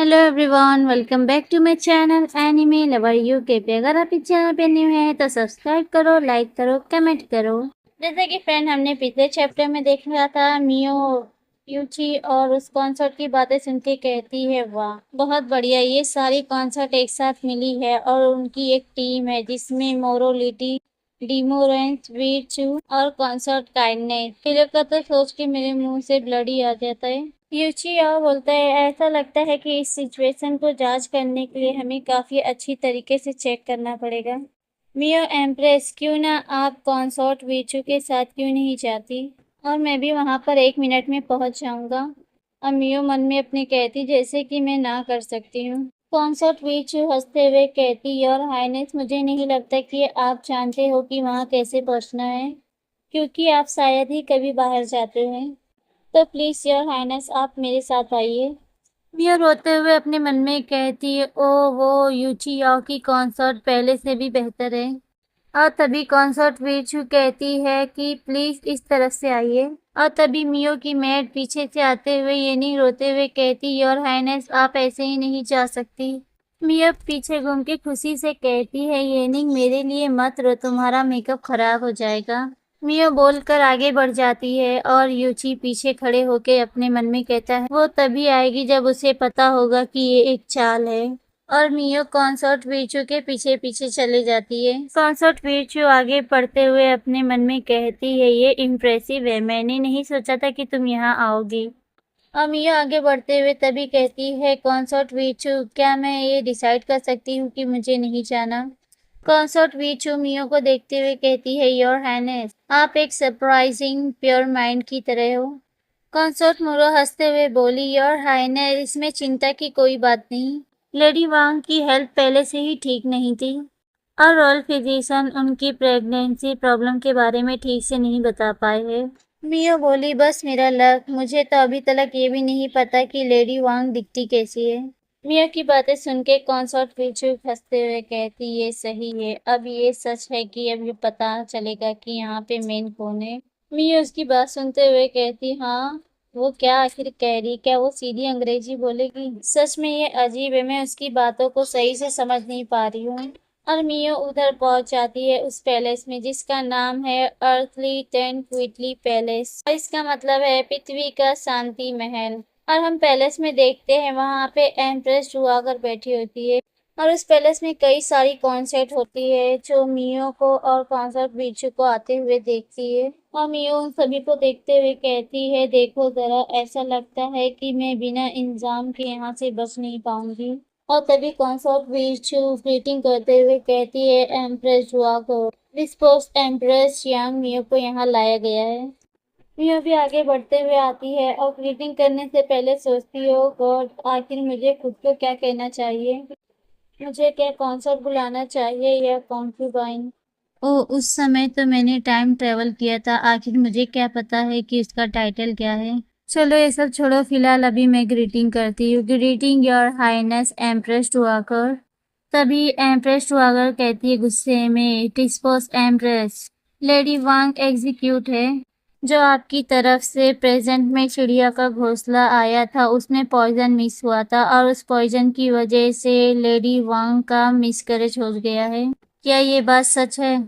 Hello everyone, welcome back to my channel anime lover UK पे। अगर आप इस चैनल पे न्यू हैं तो सब्सक्राइब करो, लाइक करो, कमेंट करो। जैसे कि फ्रेंड हमने पिछले चैप्टर में देख लिया था, मियो यूची और उस कॉन्सर्ट की बातें सुन के कहती है वाह बहुत बढ़िया, ये सारी कॉन्सर्ट एक साथ मिली है और उनकी एक टीम है जिसमें मोरोलिटी, डिमोरेंस, वीरचू और कॉन्सर्ट काइंडनेस। फिलर का तो सोच के मेरे मुंह से ब्लड ही आ जाता है। यूचियाओ बोलता है ऐसा लगता है कि इस सिचुएशन को जांच करने के लिए हमें काफी अच्छी तरीके से चेक करना पड़ेगा। मियो एम्प्रेस, क्यों ना आप कंसोर्ट वीचू के साथ क्यों नहीं जाती, और मैं भी वहां पर 1 मिनट में पहुंच जाऊंगा। अब मियो मन में अपने कहती जैसे कि मैं ना कर सकती हूँ। कंसोर्ट वीचू हंसते हुए कहती योर हाइनेस, मुझे नहीं लगता कि आप जानते हो कि वहां कैसे पहुंचना है, क्योंकि आप शायद ही कभी बाहर जाते हैं। तो प्लीज योर हाइनेस आप मेरे साथ आइए। मिया रोते हुए अपने मन में कहती है ओ वो यूचियाओ की कॉन्सर्ट पहले से भी बेहतर है। और तभी कॉन्सर्ट वीचू कहती है कि प्लीज इस तरफ से आइए। और तभी मियो की मेड पीछे से आते हुए येनिंग रोते हुए कहती योर हाइनेस आप ऐसे ही नहीं जा सकती। मियो पीछे घूम के खुशी से कहती है येनिंग मेरे लिए मत रो, तुम्हारा मेकअप खराब हो जाएगा। मियो बोलकर आगे बढ़ जाती है और यूची पीछे खड़े होकर अपने मन में कहता है वो तभी आएगी जब उसे पता होगा कि ये एक चाल है। और मियो कॉन्सर्ट वीचू के पीछे पीछे चले जाती है। कॉन्सर्ट वीचू आगे बढ़ते हुए अपने मन में कहती है ये इम्प्रेसिव है, मैंने नहीं सोचा था कि तुम यहाँ आओगी। और मियो आगे बढ़ते हुए तभी कहती है कॉन्सर्ट वीचू, क्या मैं ये डिसाइड कर सकती हूँ कि मुझे नहीं जाना। कंसर्ट वीचू मियो को देखते हुए कहती है योर हाइनेस आप एक सरप्राइजिंग प्योर माइंड की तरह हो। कंसर्ट मुरो हंसते हुए बोली योर हाइनेस इसमें चिंता की कोई बात नहीं, लेडी वांग की हेल्थ पहले से ही ठीक नहीं थी और रॉयल फिजिशियन उनकी प्रेगनेंसी प्रॉब्लम के बारे में ठीक से नहीं बता पाए हैं। मियो बोली बस मेरा लक, मुझे तो अभी तक ये भी नहीं पता कि लेडी वांग दिखती कैसी है। मियो की बातें सुन के कंसर्ट वीचू हंसते हुए कहती ये सही है, अब ये सच है कि अब ये पता चलेगा कि यहाँ पे मेन कौन है। मियो उसकी बात सुनते हुए कहती हाँ वो क्या आखिर कह रही, क्या वो सीधी अंग्रेजी बोलेगी। सच में ये अजीब है, मैं उसकी बातों को सही से समझ नहीं पा रही हूँ। और मियो उधर पहुंच जाती है उस पैलेस में जिसका नाम है अर्थली टेन क्विटली पैलेस, और इसका मतलब है पृथ्वी का शांति महल। और हम पैलेस में देखते हैं वहां पे एम्प्रेस जुआगर बैठी होती है और उस पैलेस में कई सारी कॉन्सर्ट होती है जो मियो को और कॉन्सर्ट बीचू को आते हुए देखती है। और मियो उन सभी को देखते हुए कहती है देखो जरा, ऐसा लगता है कि मैं बिना इंतजाम के यहाँ से बच नहीं पाऊंगी। और तभी कॉन्सर्ट बीचू ग्रीटिंग करते हुए कहती है एम्प्रेस जुआगर, दिस पोस्ट एम्प्रेस यांग मियो को यहाँ लाया गया है। मियो भी आगे बढ़ते हुए आती है और ग्रीटिंग करने से पहले सोचती हो गॉड आखिर मुझे खुद को क्या कहना चाहिए, मुझे क्या कॉन्सर्ट बुलाना चाहिए या कॉन्क्यूबाइन। ओ उस समय तो मैंने टाइम ट्रेवल किया था, आखिर मुझे क्या पता है कि उसका टाइटल क्या है। चलो ये सब छोड़ो, फिलहाल अभी मैं ग्रीटिंग करती हूँ। ग्रीटिंग योर हाइनेस एम्प्रेस टुआकर। तभी एम्प्रेस टुआकर कहती है गुस्से में टिस्पोस एम्प्रेस, लेडी वांग एग्जीक्यूट है। जो आपकी तरफ से प्रेजेंट में चिड़िया का घोंसला आया था उसमें पॉइजन मिक्स हुआ था और उस पॉइजन की वजह से लेडी वांग का मिसकैरेज हो गया है, क्या ये बात सच है।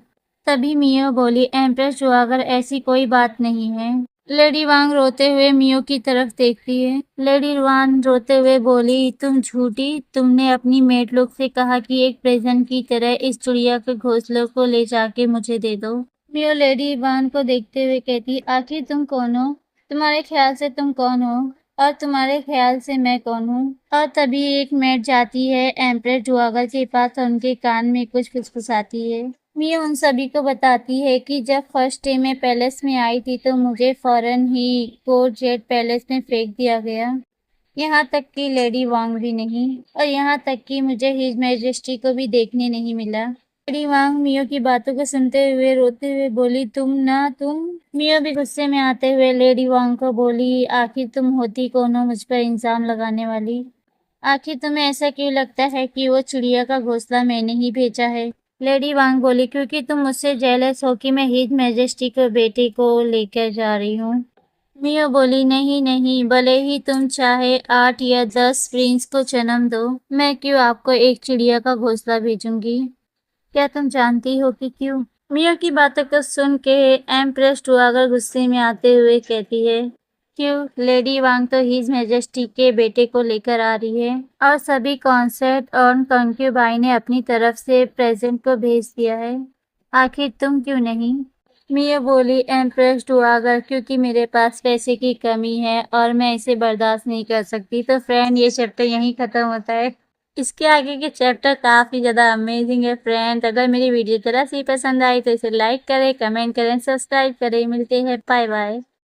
तभी मियो बोली एम्प्रेस जुआगर ऐसी कोई बात नहीं है। लेडी वांग रोते हुए मियो की तरफ देखती है। लेडी वांग रोते हुए बोली तुम झूठी, तुमने अपनी मेड लोग से कहा कि एक प्रेजेंट की तरह इस चिड़िया के घोंसले को ले जाके मुझे दे दो। मियो लेडी वान को देखते हुए कहती आखिर तुम कौन हो, तुम्हारे ख्याल से तुम कौन हो और तुम्हारे ख्याल से मैं कौन हूँ। और तभी एक मेड जाती है एम्प्रेस जुआगर के पास और उनके कान में कुछ फुसफुसाती है। मियो उन सभी को बताती है कि जब फर्स्ट डे में पैलेस में आई थी तो मुझे फौरन ही कोर्ट जेट पैलेस में फेंक दिया गया, यहाँ तक कि लेडी वांग भी नहीं, और यहाँ तक कि मुझे हिज मैजेस्टी को भी देखने नहीं मिला। लेडी वांग मियो की बातों को सुनते हुए रोते हुए बोली तुम। मियो भी गुस्से में आते हुए लेडी वांग को बोली आखिर तुम होती कौन हो मुझ पर इल्जाम लगाने वाली, आखिर तुम्हें ऐसा क्यों लगता है कि वो चिड़िया का घोंसला मैंने ही भेजा है। लेडी वांग बोली क्योंकि तुम मुझसे जेलस हो कि मैं हिज मैजेस्टी के बेटे को लेकर जा रही हूँ। मियो बोली, नहीं नहीं, भले ही तुम चाहे 8 या 10 प्रिंस को जन्म दो, मैं क्यों आपको एक चिड़िया का घोंसला भेजूंगी। क्या तुम जानती हो कि क्यों? मियो की बातों को सुन के एम्प्रेस टुआगर गुस्से में आते हुए कहती है, क्यों? लेडी वांग तो हिज मैजेस्टी के बेटे को लेकर आ रही है और सभी कॉन्सर्ट और कंक्यूबाइन ने अपनी तरफ से प्रेजेंट को भेज दिया है, आखिर तुम क्यों नहीं? मिया बोली, एम्प्रेस टुआगर, क्योंकि मेरे पास पैसे की कमी है और मैं इसे बर्दाश्त नहीं कर सकती। तो फ्रेंड, ये चैप्टर यहीं खत्म होता है। इसके आगे के चैप्टर काफ़ी ज़्यादा अमेजिंग है फ्रेंड। अगर मेरी वीडियो ज़रा सी पसंद आई तो इसे लाइक करें, कमेंट करें, सब्सक्राइब करें। मिलते हैं, बाय बाय।